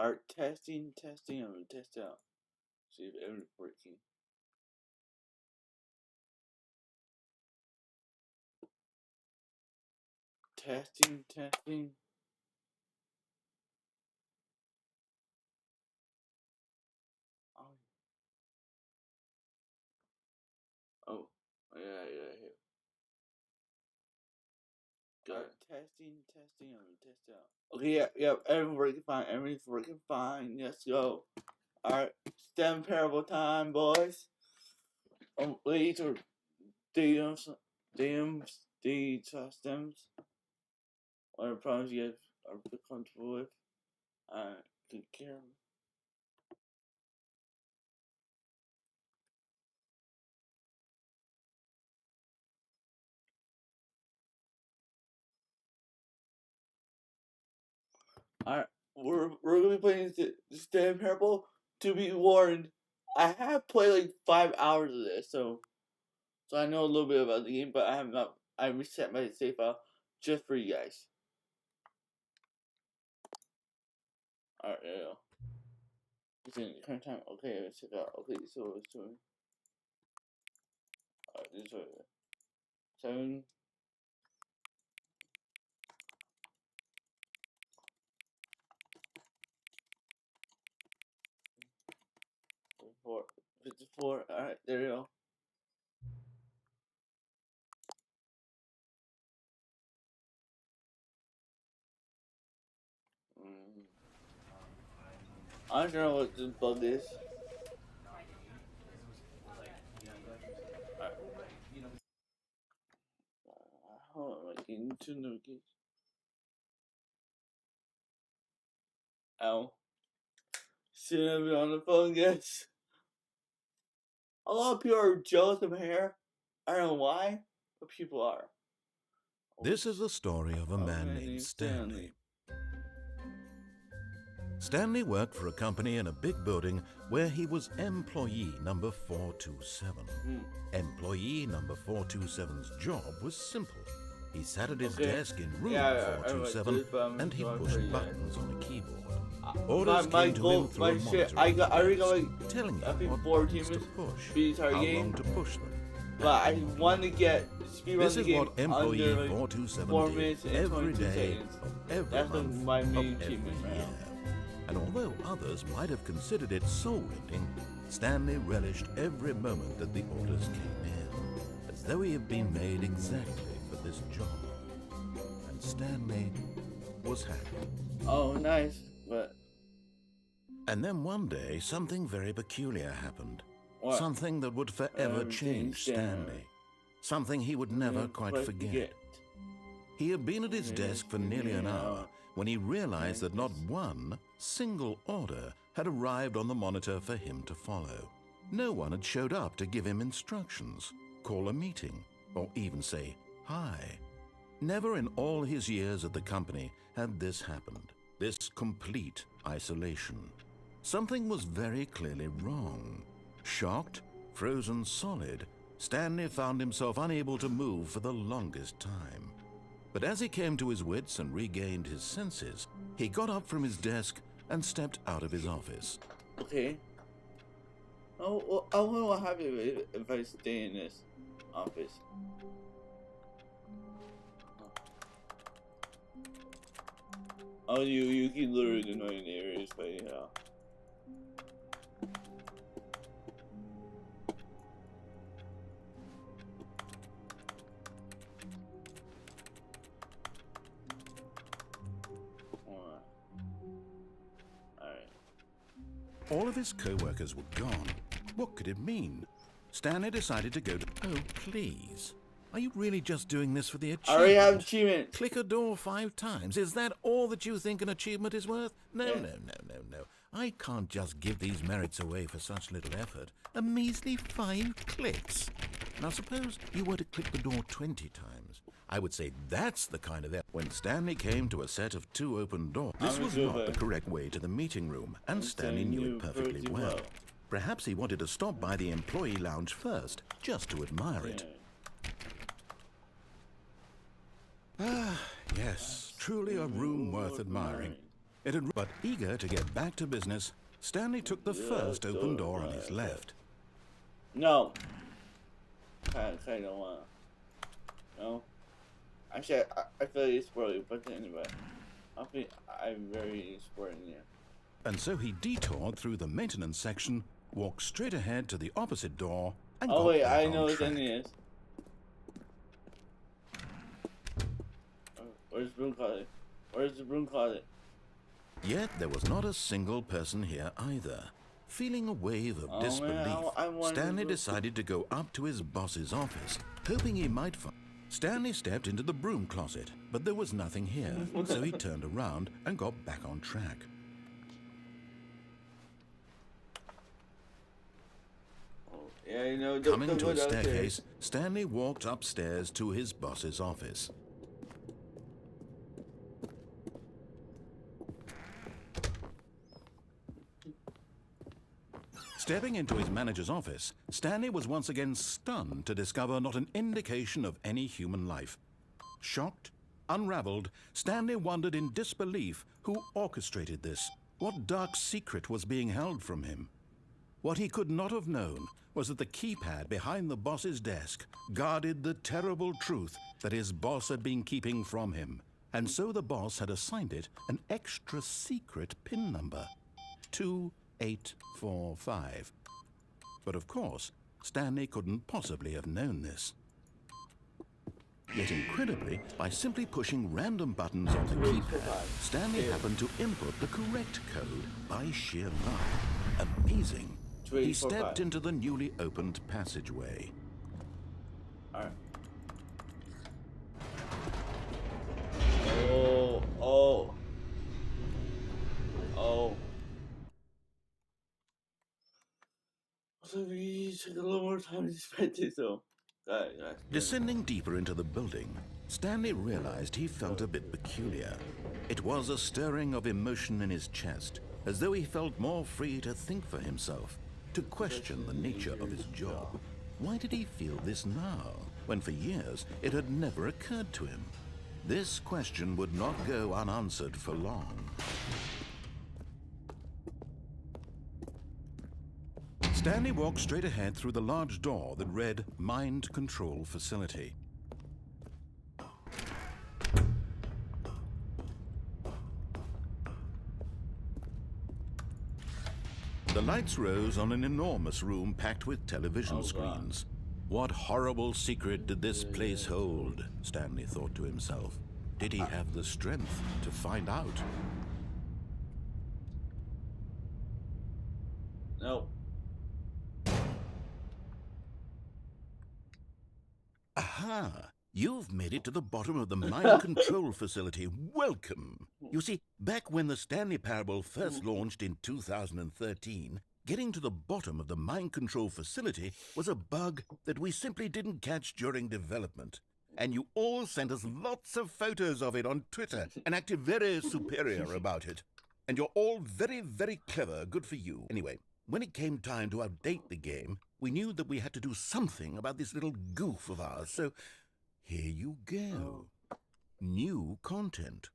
Alright, testing. I'm gonna test out. See if everything's working. Testing. Oh, yeah. Got it. Testing. I'm gonna test out. Okay, yeah, everything's working fine. Let's go. Alright, STEM parable time, boys. Ladies or DMs, stems. Whatever problems you guys are comfortable with. Take care of them. Alright, we're gonna be playing the STEM parable. To be warned, I have played like 5 hours of this, so I know a little bit about the game, but I have not. I reset my save file just for you guys. Alright, there you go. It's in current time. Okay, let's check out. Okay, so it's doing. Alright, this is 7. 54. Alright, there you go. I don't know what this bug is. Hold on, like into notifications. Ow. Shouldn't be on the phone, guys. A lot of people are jealous of my hair. I don't know why, but people are. This is the story of a man named Stanley. Stanley worked for a company in a big building where he was employee number 427. Employee number 427's job was simple. He sat at his desk in room 427 and he pushed buttons on a keyboard. Orders came to him through a monitor telling him what buttons to push, how long to push them. But I want to get speed This is what employee 427 did every day of every month my of main every achievement year. And although others might have considered it soul-rending, Stanley relished every moment that the orders came in, as though he had been made exactly for this job. And Stanley was happy. Oh, nice, but... And then one day, something very peculiar happened. What? Something that would forever change Stanley. Something he would never quite forget. He had been at his desk for nearly an hour when he realized that not one single order had arrived on the monitor for him to follow. No one had showed up to give him instructions, call a meeting, or even say hi. Never in all his years at the company had this happened, this complete isolation. Something was very clearly wrong. Shocked, frozen solid, Stanley found himself unable to move for the longest time. But as he came to his wits and regained his senses, he got up from his desk and stepped out of his office. Okay. Oh, well, I wonder what happens if I stay in this office. Oh, you can literally annoy neighbors, but yeah. All of his co-workers were gone. What could it mean? Stanley decided to go to... Oh, please. Are you really just doing this for the achievement? I already have achievement. Click a door 5 times. Is that all that you think an achievement is worth? No. I can't just give these merits away for such little effort. A measly 5 clicks. Now suppose you were to click the door 20 times. I would say that's the kind of... When Stanley came to a set of 2 open doors, this was not the correct way to the meeting room, and Stanley knew it perfectly well. Perhaps he wanted to stop by the employee lounge first, just to admire it. Ah, yes, truly a room worth admiring. But eager to get back to business, Stanley took the first open door on his left. No. I don't want to. No. Actually, I feel like it's spoiling, but anyway. I'm very spoiling you. And so he detoured through the maintenance section, walked straight ahead to the opposite door, and oh got wait, back I on know what track. ending is. Where's the broom closet? Where's the broom closet? Yet there was not a single person here either. Feeling a wave of disbelief, Stanley decided to go up to his boss's office, hoping he might find... Stanley stepped into the broom closet, but there was nothing here, so he turned around and got back on track. Yeah, you know, Coming to a staircase, Stanley walked upstairs to his boss's office. Stepping into his manager's office, Stanley was once again stunned to discover not an indication of any human life. Shocked, unraveled, Stanley wondered in disbelief who orchestrated this, what dark secret was being held from him. What he could not have known was that the keypad behind the boss's desk guarded the terrible truth that his boss had been keeping from him, and so the boss had assigned it an extra secret PIN number, 2845. But of course, Stanley couldn't possibly have known this. Yet incredibly, by simply pushing random buttons on the keypad, Stanley happened to input the correct code by sheer luck. Amazing. He stepped into the newly opened passageway. Alright. Oh. So we took a little more time to spend it, so... Descending deeper into the building, Stanley realized he felt a bit peculiar. It was a stirring of emotion in his chest, as though he felt more free to think for himself, to question the nature of his job. Why did he feel this now, when for years it had never occurred to him? This question would not go unanswered for long. Stanley walked straight ahead through the large door that read Mind Control Facility. The lights rose on an enormous room packed with television screens. What horrible secret did this place hold? Stanley thought to himself. Did he have the strength to find out? No. Aha! You've made it to the bottom of the mind control facility. Welcome! You see, back when the Stanley Parable first launched in 2013, getting to the bottom of the mind control facility was a bug that we simply didn't catch during development. And you all sent us lots of photos of it on Twitter and acted very superior about it. And you're all very, very clever. Good for you. Anyway, when it came time to update the game, we knew that we had to do something about this little goof of ours, so here you go. New content.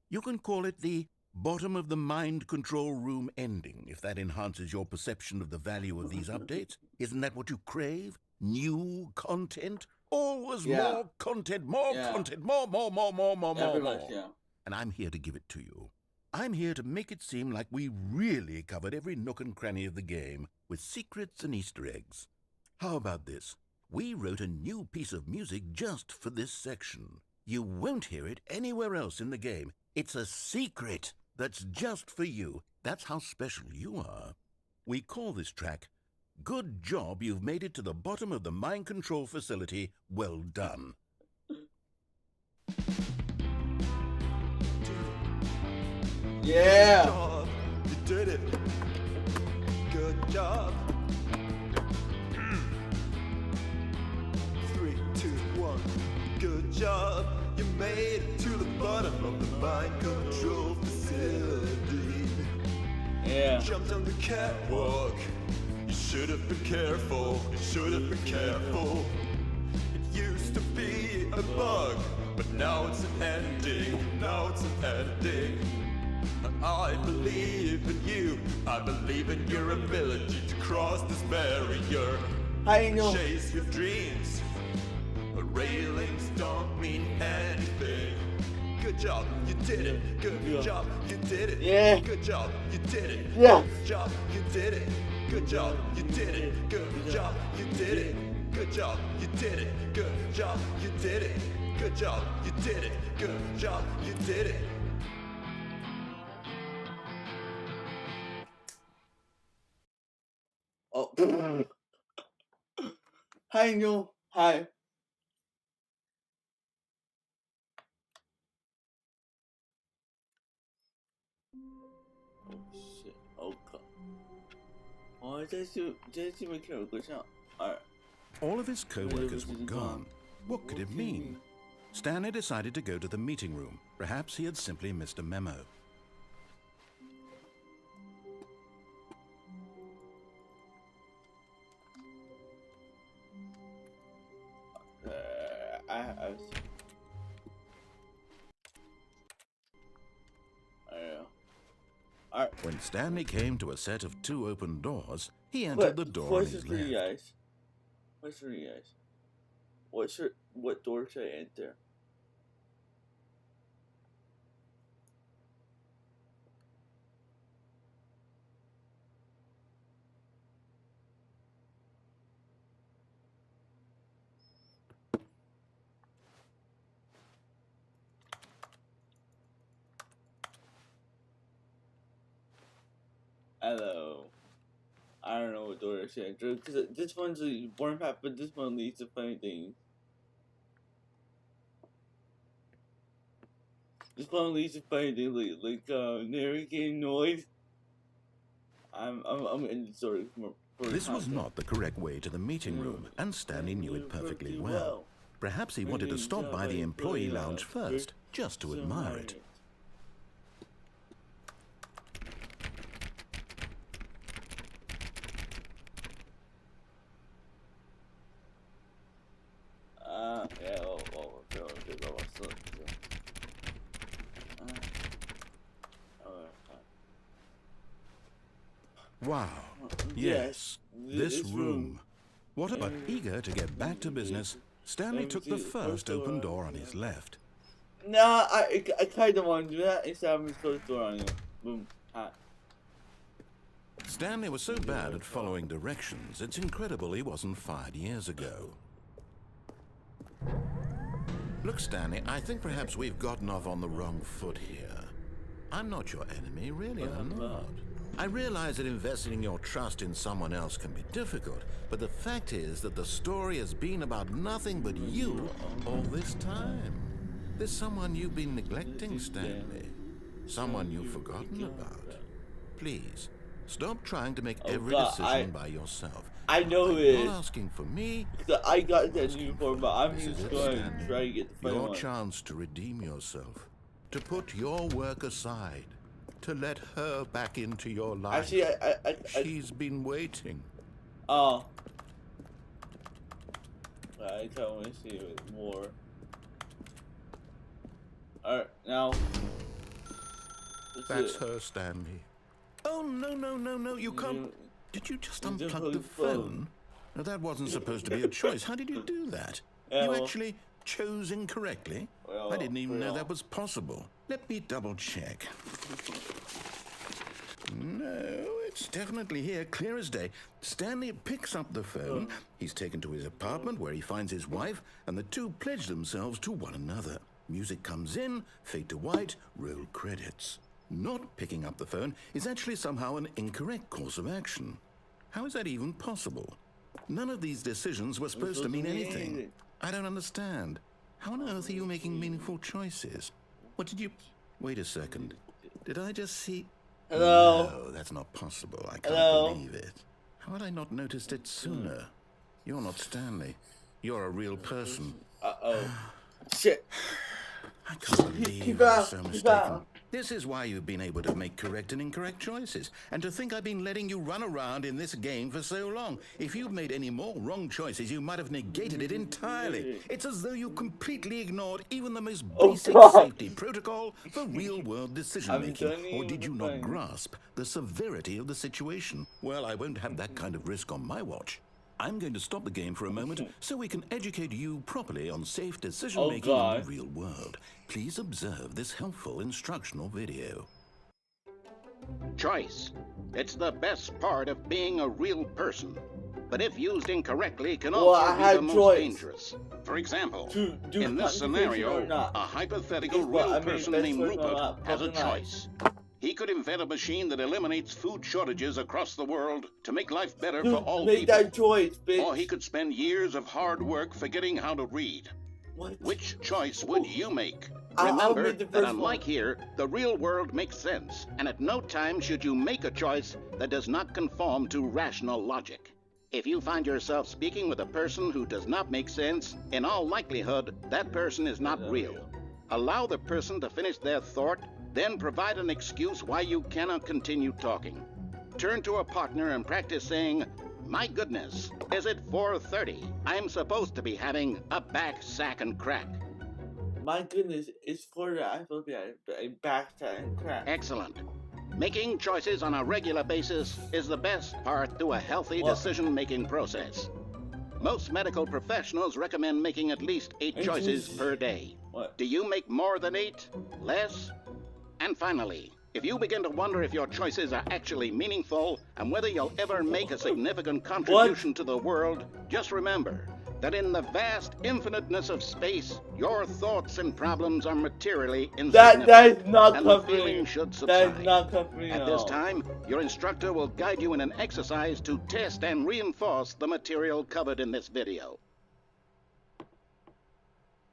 You can call it the bottom of the mind control room ending, if that enhances your perception of the value of these updates. Isn't that what you crave? New content? Always more content, more content, more. Yeah. And I'm here to give it to you. I'm here to make it seem like we really covered every nook and cranny of the game with secrets and Easter eggs. How about this? We wrote a new piece of music just for this section. You won't hear it anywhere else in the game. It's a secret that's just for you. That's how special you are. We call this track, Good Job You've Made It to the Bottom of the Mind Control Facility. Well done. Yeah! Good job. You did it. Good job. 3, 2, 1. Good job. You made it to the bottom of the mind control facility. Yeah. Jumped on the catwalk. You should have been careful. You should have been careful. It used to be a bug, but now it's an ending. Now it's an ending. I believe in you. I believe in your ability to cross this barrier. I know. Chase your dreams. Railings don't mean anything. Good job, you did it. Good job, you did it. Yeah. Good job, you did it. Yeah. Good job, you did it. Good job, you did it. Good job, you did it. Good job, you did it. Good job, you did it. Good job, you did it. Good job, you did it. Oh. Hi, Neil. Hi. Oh shit. Oh god. Oh, 这没看有个像二。 All of his co-workers were gone. What could it mean? Stanley decided to go to the meeting room. Perhaps he had simply missed a memo. I don't know. When Stanley came to a set of 2 open doors, he entered the door on his left. Guys. What's for you guys? What door should I enter? Hello. I don't know what door I should enter because this one's a boring path, but this one leads to funny things. This one leads to funny things like narrating noise. I'm in the story for This was not the correct way to the meeting room, and Stanley knew it perfectly well. Perhaps he wanted to stop by the employee lounge first, just to admire it. Wow. Yes, this room. What about eager to get back to business, Stanley took the first open door on his left. Nah, I kind of want to do that instead of close the door on you. Boom. Hi. Stanley was so bad at following directions, it's incredible he wasn't fired years ago. Look, Stanley, I think perhaps we've gotten off on the wrong foot here. I'm not your enemy, really, I'm not. I realize that investing your trust in someone else can be difficult, but the fact is that the story has been about nothing but you all this time. There's someone you've been neglecting, Stanley. Someone you've forgotten about. Please, stop trying to make every decision by yourself. I know who it is. I'm not asking for me. I got that uniform, but I'm just going to try to get the funny one. Your chance to redeem yourself, to put your work aside, to let her back into your life. Actually, she's been waiting. Oh. I kind of want to see it more. Alright, now. That's her, Stanley. Oh, no, you can't. Did you just unplug the phone? No, that wasn't supposed to be a choice. How did you do that? You actually chose incorrectly? I didn't even know that was possible. Let me double check. No, it's definitely here, clear as day. Stanley picks up the phone. He's taken to his apartment where he finds his wife, and the two pledge themselves to one another. Music comes in, fade to white, roll credits. Not picking up the phone is actually somehow an incorrect course of action. How is that even possible? None of these decisions were supposed to mean anything. I don't understand. How on earth are you making meaningful choices? What did you... Wait a second. Did I just see... Hello? No, that's not possible. I can't believe it. How had I not noticed it sooner? You're not Stanley. You're a real person. Uh-oh. Shit. I can't believe I was so mistaken. This is why you've been able to make correct and incorrect choices. And to think I've been letting you run around in this game for so long. If you'd made any more wrong choices, you might have negated it entirely. It's as though you completely ignored even the most basic safety protocol for real-world decision-making. Or did you not grasp the severity of the situation? Well, I won't have that kind of risk on my watch. I'm going to stop the game for a moment so we can educate you properly on safe decision-making in the real world. Please observe this helpful instructional video. Choice. It's the best part of being a real person. But if used incorrectly, can also be the most dangerous. For example, in this scenario, a hypothetical real person named Rupert has a choice. He could invent a machine that eliminates food shortages across the world to make life better for all people. Make that choice, bitch. Or he could spend years of hard work forgetting how to read. What? Which choice would you make? Remember that unlike here, the real world makes sense, and at no time should you make a choice that does not conform to rational logic. If you find yourself speaking with a person who does not make sense, in all likelihood, that person is not real. Allow the person to finish their thought, then provide an excuse why you cannot continue talking. Turn to a partner and practice saying, "My goodness, is it 4:30? I'm supposed to be having a back, sack, and crack." My goodness, it's for that. I'm supposed to be a backstab and crack. Excellent. Making choices on a regular basis is the best part to a healthy decision-making process. Most medical professionals recommend making at least 8 choices per day. What? Do you make more than 8? Less? And finally, if you begin to wonder if your choices are actually meaningful and whether you'll ever make a significant contribution to the world, just remember that in the vast infiniteness of space, your thoughts and problems are materially insignificant. That is not and the comforting. feeling should subside. That is not comforting At this time, your instructor will guide you in an exercise to test and reinforce the material covered in this video.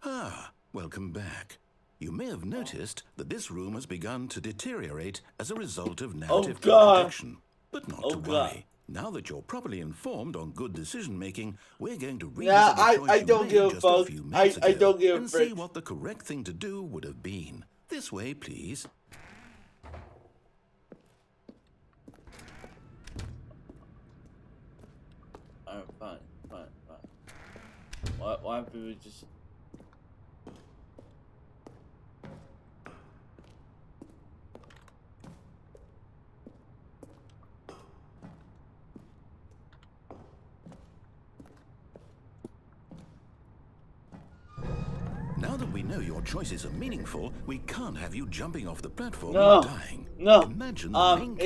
Ah, welcome back. You may have noticed that this room has begun to deteriorate as a result of narrative contradiction. But not to worry. Now that you're properly informed on good decision-making, we're going to revisit the choice you made just a few minutes ago and see what the correct thing to do would have been. This way, please. Alright, fine. Why if we just... Now that we know your choices are meaningful, we can't have you jumping off the platform No. and dying. No. Imagine the main